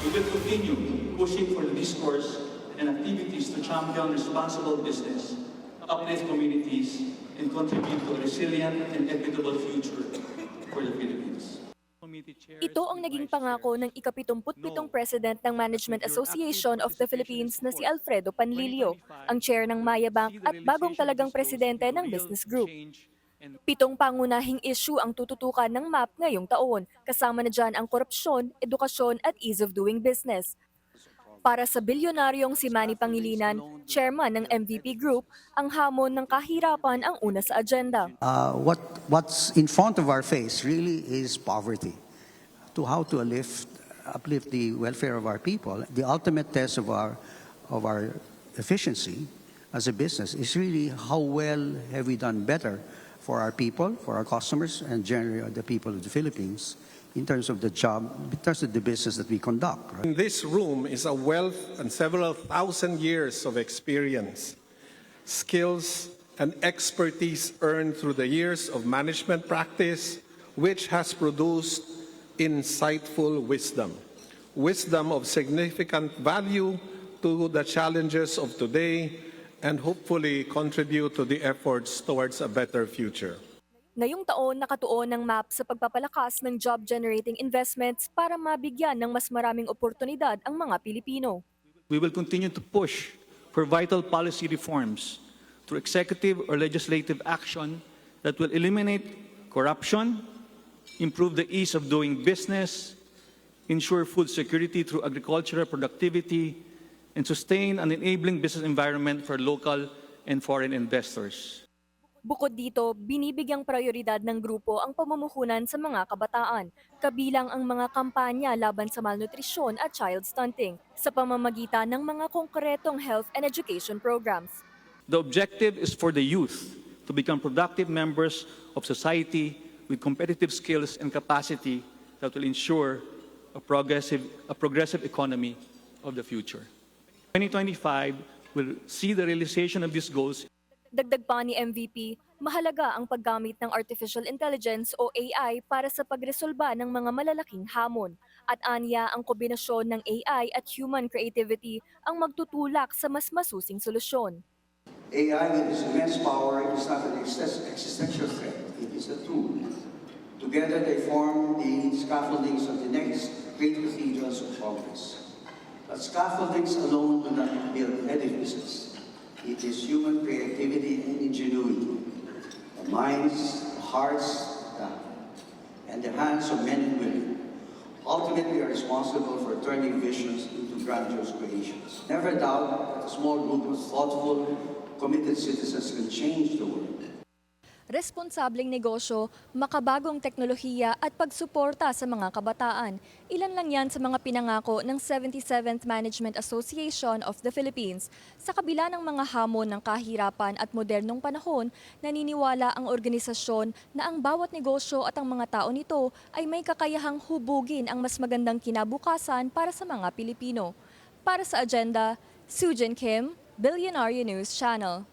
We will continue pushing for the discourse and activities to champion responsible business, uplift communities, and contribute to a resilient and equitable future for the Philippines. Ito ang naging pangako ng ika-77 President ng Management Association of the Philippines na si Alfredo Panlilio, ang chair ng Maya Bank at bagong talagang presidente ng business group. 7 pangunahing issue ang tututukan ng MAP ngayong taon, kasama na dyan ang korupsyon, edukasyon at ease of doing business. Para sa bilyonaryong si Manny Pangilinan, chairman ng MVP Group, ang hamon ng kahirapan ang una sa agenda. What's in front of our face really is poverty. To how to uplift the welfare of our people. The ultimate test of our efficiency as a business is really how well have we done better for our people, for our customers, and generally the people of the Philippines in terms of the job, in terms of the business that we conduct. Right? In this room is a wealth and several thousand years of experience, skills, and expertise earned through the years of management practice, which has produced insightful wisdom of significant value to the challenges of today, and hopefully contribute to the efforts towards a better future. Ngayong taon, nakatuon ng MAP sa pagpapalakas ng job-generating investments para mabigyan ng mas maraming oportunidad ang mga Pilipino. We will continue to push for vital policy reforms through executive or legislative action that will eliminate corruption, improve the ease of doing business, ensure food security through agricultural productivity, and sustain an enabling business environment for local and foreign investors. Bukod dito, binibigyang prioridad ng grupo ang pamumuhunan sa mga kabataan, kabilang ang mga kampanya laban sa malnutrisyon at child stunting, sa pamamagitan ng mga konkretong health and education programs. The objective is for the youth to become productive members of society with competitive skills and capacity that will ensure a progressive economy of the future. 2025 will see the realization of these goals. Dagdag pa ni MVP, mahalaga ang paggamit ng artificial intelligence o AI para sa pagresolba ng mga malalaking hamon. At anya, ang kombinasyon ng AI at human creativity ang magtutulak sa mas masusing solusyon. AI with its immense power is not an existential threat, it is a tool. Together they form the scaffoldings of the next great cathedrals of progress. But scaffoldings alone do not build edifices. It is human creativity and ingenuity, the minds, the hearts, and the hands of men and women ultimately are responsible for turning visions into grandiose creations. Never doubt that a small group of thoughtful, committed citizens can change the world. Responsableng negosyo, makabagong teknolohiya at pagsuporta sa mga kabataan. Ilan lang yan sa mga pinangako ng 77th Management Association of the Philippines. Sa kabila ng mga hamon ng kahirapan at modernong panahon, naniniwala ang organisasyon na ang bawat negosyo at ang mga tao nito ay may kakayahang hubugin ang mas magandang kinabukasan para sa mga Pilipino. Para sa agenda, Sujin Kim, Billionaire News Channel.